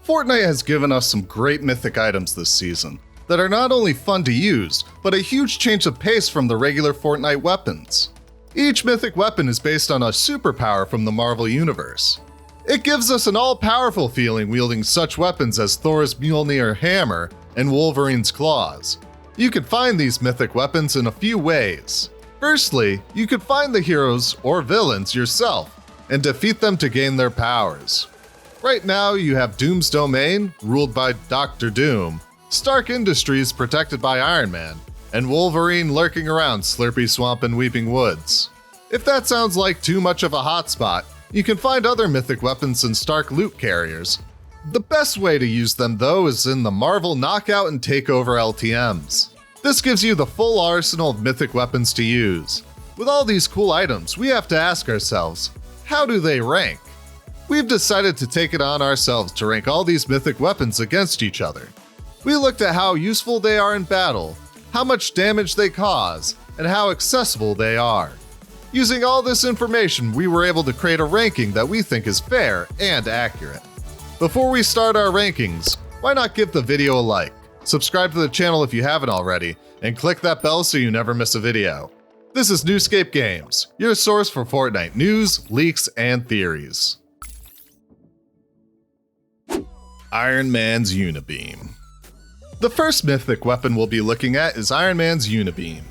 Fortnite has given us some great mythic items this season that are not only fun to use, but a huge change of pace from the regular Fortnite weapons. Each mythic weapon is based on a superpower from the Marvel Universe. It gives us an all-powerful feeling wielding such weapons as Thor's Mjolnir hammer and Wolverine's claws. You can find these mythic weapons in a few ways. Firstly, you can find the heroes or villains yourself and defeat them to gain their powers. Right now you have Doom's domain, ruled by Dr. Doom, Stark Industries protected by Iron Man, and Wolverine lurking around Slurpy Swamp and Weeping Woods. If that sounds like too much of a hotspot, you can find other mythic weapons in Stark loot carriers. The best way to use them though is in the Marvel Knockout and Takeover LTMs. This gives you the full arsenal of mythic weapons to use. With all these cool items, we have to ask ourselves, how do they rank? We've decided to take it on ourselves to rank all these mythic weapons against each other. We looked at how useful they are in battle, how much damage they cause, and how accessible they are. Using all this information, we were able to create a ranking that we think is fair and accurate. Before we start our rankings, why not give the video a like, subscribe to the channel if you haven't already, and click that bell so you never miss a video. This is NewScapeGames, your source for Fortnite news, leaks, and theories. Iron Man's UNIBEAM. The first mythic weapon we'll be looking at is Iron Man's UNIBEAM.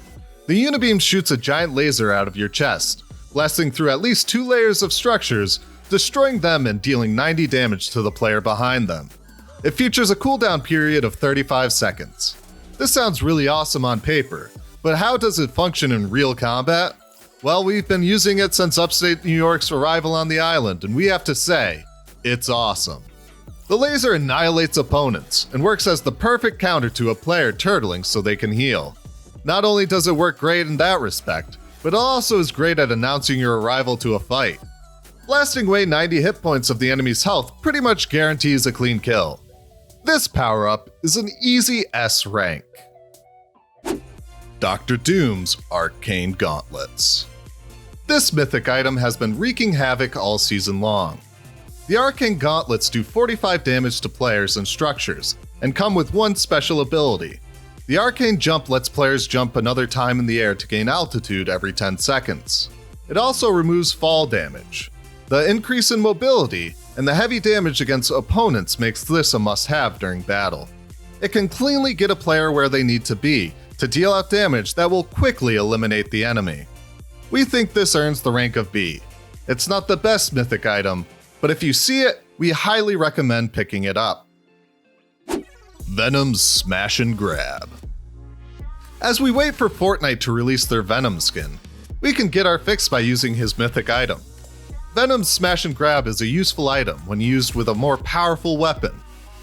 The UNIBEAM shoots a giant laser out of your chest, blasting through at least 2 layers of structures, destroying them and dealing 90 damage to the player behind them. It features a cooldown period of 35 seconds. This sounds really awesome on paper, but how does it function in real combat? Well, we've been using it since upstate New York's arrival on the island, and we have to say, it's awesome. The laser annihilates opponents and works as the perfect counter to a player turtling so they can heal. Not only does it work great in that respect, but it also is great at announcing your arrival to a fight. Blasting away 90 hit points of the enemy's health pretty much guarantees a clean kill. This power-up is an easy S rank. Dr. Doom's Arcane Gauntlets. This mythic item has been wreaking havoc all season long. The Arcane Gauntlets do 45 damage to players and structures, and come with one special ability. The Arcane Jump lets players jump another time in the air to gain altitude every 10 seconds. It also removes fall damage. The increase in mobility and the heavy damage against opponents makes this a must-have during battle. It can cleanly get a player where they need to be to deal out damage that will quickly eliminate the enemy. We think this earns the rank of B. It's not the best mythic item, but if you see it, we highly recommend picking it up. Venom's Smash and Grab. As we wait for Fortnite to release their Venom skin, we can get our fix by using his mythic item. Venom's Smash and Grab is a useful item when used with a more powerful weapon.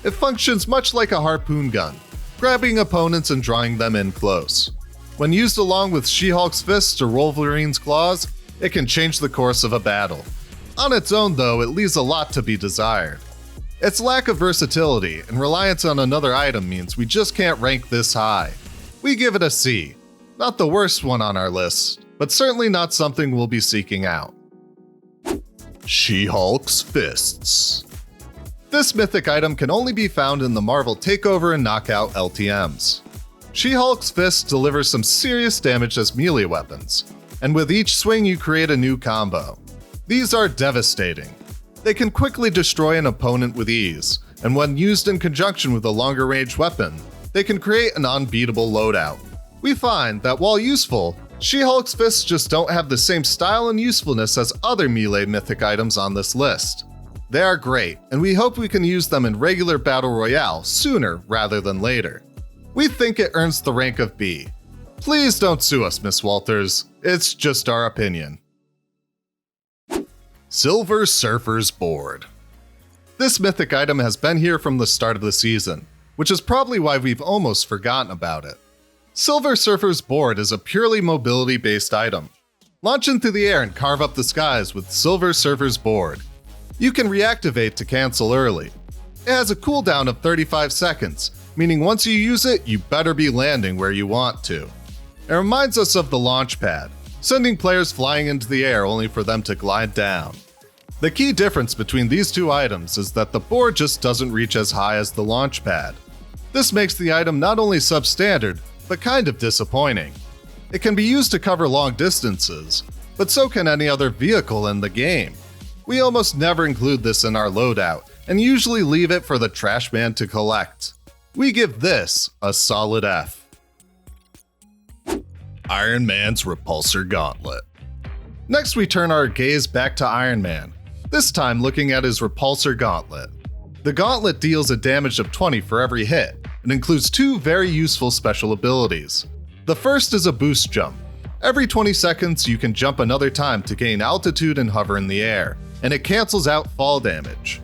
It functions much like a harpoon gun, grabbing opponents and drawing them in close. When used along with She-Hulk's fists or Wolverine's claws, it can change the course of a battle. On its own though, it leaves a lot to be desired. Its lack of versatility and reliance on another item means we just can't rank this high. We give it a C. Not the worst one on our list, but certainly not something we'll be seeking out. She-Hulk's Fists. This mythic item can only be found in the Marvel Takeover and Knockout LTMs. She-Hulk's Fists deliver some serious damage as melee weapons, and with each swing you create a new combo. These are devastating. They can quickly destroy an opponent with ease, and when used in conjunction with a longer range weapon, they can create an unbeatable loadout. We find that while useful, She-Hulk's Fists just don't have the same style and usefulness as other melee mythic items on this list. They are great, and we hope we can use them in regular Battle Royale sooner rather than later. We think it earns the rank of B. Please don't sue us, Miss Walters. It's just our opinion. Silver Surfer's Board. This mythic item has been here from the start of the season, which is probably why we've almost forgotten about it. Silver Surfer's Board is a purely mobility-based item. Launch into the air and carve up the skies with Silver Surfer's Board. You can reactivate to cancel early. It has a cooldown of 35 seconds, meaning once you use it, you better be landing where you want to. It reminds us of the launch pad, sending players flying into the air only for them to glide down. The key difference between these two items is that the board just doesn't reach as high as the launch pad. This makes the item not only substandard, but kind of disappointing. It can be used to cover long distances, but so can any other vehicle in the game. We almost never include this in our loadout, and usually leave it for the trash man to collect. We give this a solid F. Iron Man's Repulsor Gauntlet. Next we turn our gaze back to Iron Man, this time looking at his Repulsor Gauntlet. The gauntlet deals a damage of 20 for every hit, and includes two very useful special abilities. The first is a boost jump. Every 20 seconds you can jump another time to gain altitude and hover in the air, and it cancels out fall damage.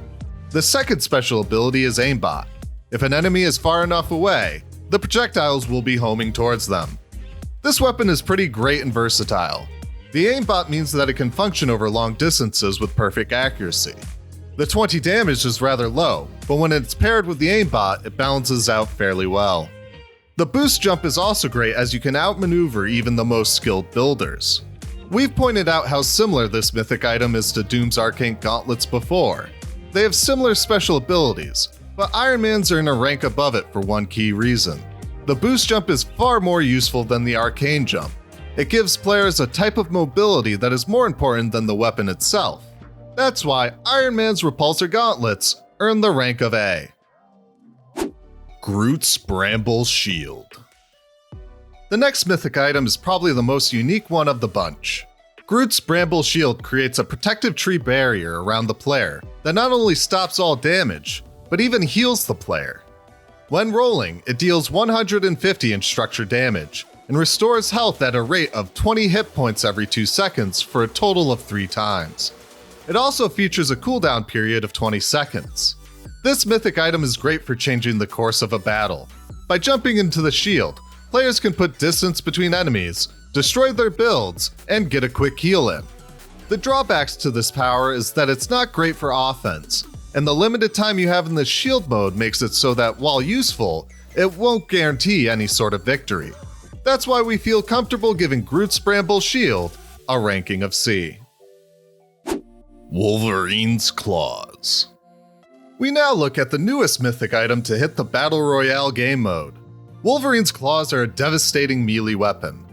The second special ability is aimbot. If an enemy is far enough away, the projectiles will be homing towards them. This weapon is pretty great and versatile. The aimbot means that it can function over long distances with perfect accuracy. The 20 damage is rather low, but when it's paired with the aimbot, it balances out fairly well. The boost jump is also great as you can outmaneuver even the most skilled builders. We've pointed out how similar this mythic item is to Doom's arcane gauntlets before. They have similar special abilities, but Iron Man's are in a rank above it for one key reason. The boost jump is far more useful than the arcane jump. It gives players a type of mobility that is more important than the weapon itself. That's why Iron Man's Repulsor Gauntlets earn the rank of A. Groot's Bramble Shield. The next mythic item is probably the most unique one of the bunch. Groot's Bramble Shield creates a protective tree barrier around the player that not only stops all damage, but even heals the player. When rolling, it deals 150 in structure damage, and restores health at a rate of 20 hit points every 2 seconds for a total of 3 times. It also features a cooldown period of 20 seconds. This mythic item is great for changing the course of a battle. By jumping into the shield, players can put distance between enemies, destroy their builds, and get a quick heal in. The drawbacks to this power is that it's not great for offense, and the limited time you have in the shield mode makes it so that while useful, it won't guarantee any sort of victory. That's why we feel comfortable giving Groot's Bramble Shield a ranking of C. Wolverine's Claws. We now look at the newest mythic item to hit the Battle Royale game mode. Wolverine's Claws are a devastating melee weapon.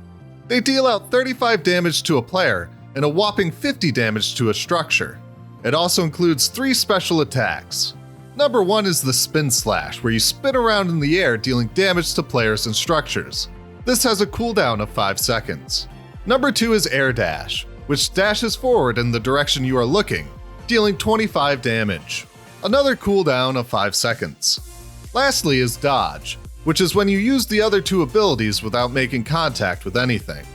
They deal out 35 damage to a player and a whopping 50 damage to a structure. It also includes 3 special attacks. Number 1 is the Spin Slash, where you spin around in the air dealing damage to players and structures. This has a cooldown of 5 seconds. Number 2 is Air Dash, which dashes forward in the direction you are looking, dealing 25 damage. Another cooldown of 5 seconds. Lastly is Dodge, which is when you use the other 2 abilities without making contact with anything.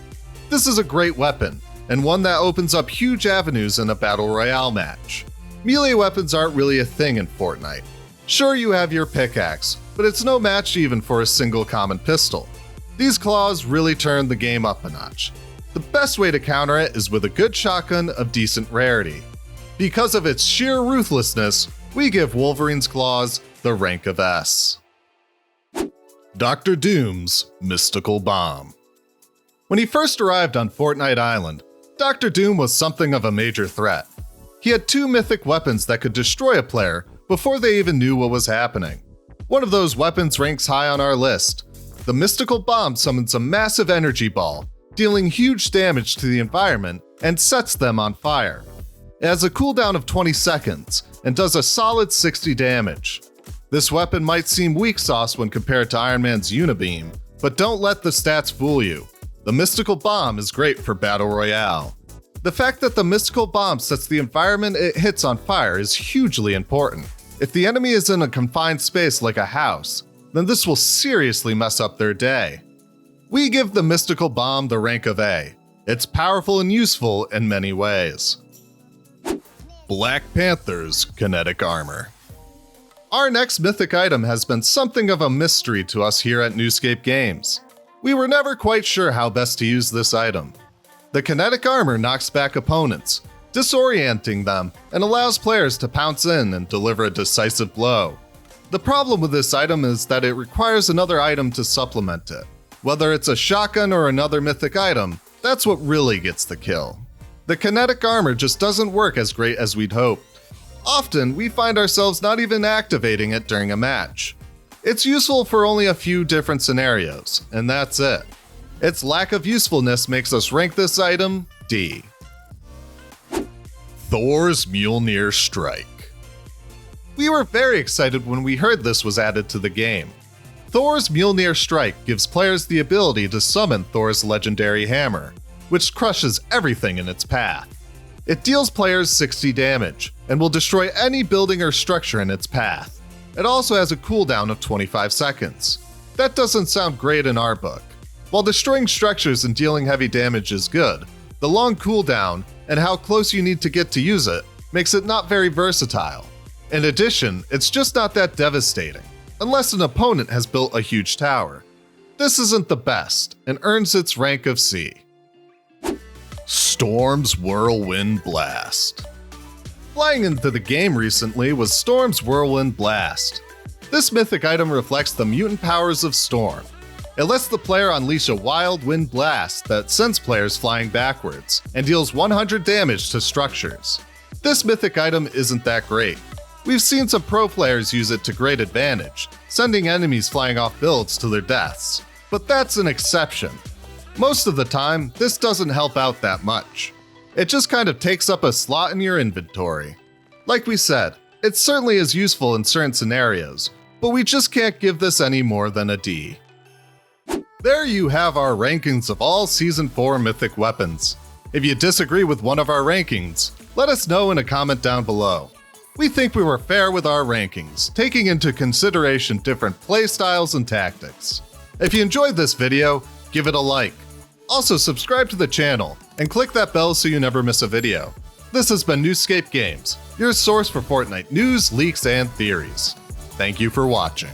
This is a great weapon, and one that opens up huge avenues in a Battle Royale match. Melee weapons aren't really a thing in Fortnite. Sure, you have your pickaxe, but it's no match even for a single common pistol. These claws really turn the game up a notch. The best way to counter it is with a good shotgun of decent rarity. Because of its sheer ruthlessness, we give Wolverine's Claws the rank of S. Dr. Doom's Mystical Bomb. When he first arrived on Fortnite Island, Dr. Doom was something of a major threat. He had 2 mythic weapons that could destroy a player before they even knew what was happening. One of those weapons ranks high on our list. The Mystical Bomb summons a massive energy ball, dealing huge damage to the environment and sets them on fire. It has a cooldown of 20 seconds and does a solid 60 damage. This weapon might seem weak sauce when compared to Iron Man's UNIBEAM, but don't let the stats fool you. The Mystical Bomb is great for Battle Royale. The fact that the Mystical Bomb sets the environment it hits on fire is hugely important. If the enemy is in a confined space like a house, then this will seriously mess up their day. We give the Mystical Bomb the rank of A. It's powerful and useful in many ways. Black Panther's Kinetic Armor. Our next mythic item has been something of a mystery to us here at NewScapeGames. We were never quite sure how best to use this item. The Kinetic Armor knocks back opponents, disorienting them, and allows players to pounce in and deliver a decisive blow. The problem with this item is that it requires another item to supplement it. Whether it's a shotgun or another mythic item, that's what really gets the kill. The kinetic armor just doesn't work as great as we'd hoped. Often, we find ourselves not even activating it during a match. It's useful for only a few different scenarios, and that's it. Its lack of usefulness makes us rank this item D. Thor's Mjolnir Strike. We were very excited when we heard this was added to the game. Thor's Mjolnir Strike gives players the ability to summon Thor's legendary hammer, which crushes everything in its path. It deals players 60 damage, and will destroy any building or structure in its path. It also has a cooldown of 25 seconds. That doesn't sound great in our book. While destroying structures and dealing heavy damage is good, the long cooldown and how close you need to get to use it makes it not very versatile. In addition, it's just not that devastating, unless an opponent has built a huge tower. This isn't the best, and earns its rank of C. Storm's Whirlwind Blast. Flying into the game recently was Storm's Whirlwind Blast. This mythic item reflects the mutant powers of Storm. It lets the player unleash a wild wind blast that sends players flying backwards, and deals 100 damage to structures. This mythic item isn't that great. We've seen some pro players use it to great advantage, sending enemies flying off builds to their deaths. But that's an exception. Most of the time, this doesn't help out that much. It just kind of takes up a slot in your inventory. Like we said, it certainly is useful in certain scenarios, but we just can't give this any more than a D. There you have our rankings of all Season 4 Mythic weapons. If you disagree with one of our rankings, let us know in a comment down below. We think we were fair with our rankings, taking into consideration different playstyles and tactics. If you enjoyed this video, give it a like. Also subscribe to the channel, and click that bell so you never miss a video. This has been NewScapeGames, your source for Fortnite news, leaks, and theories. Thank you for watching.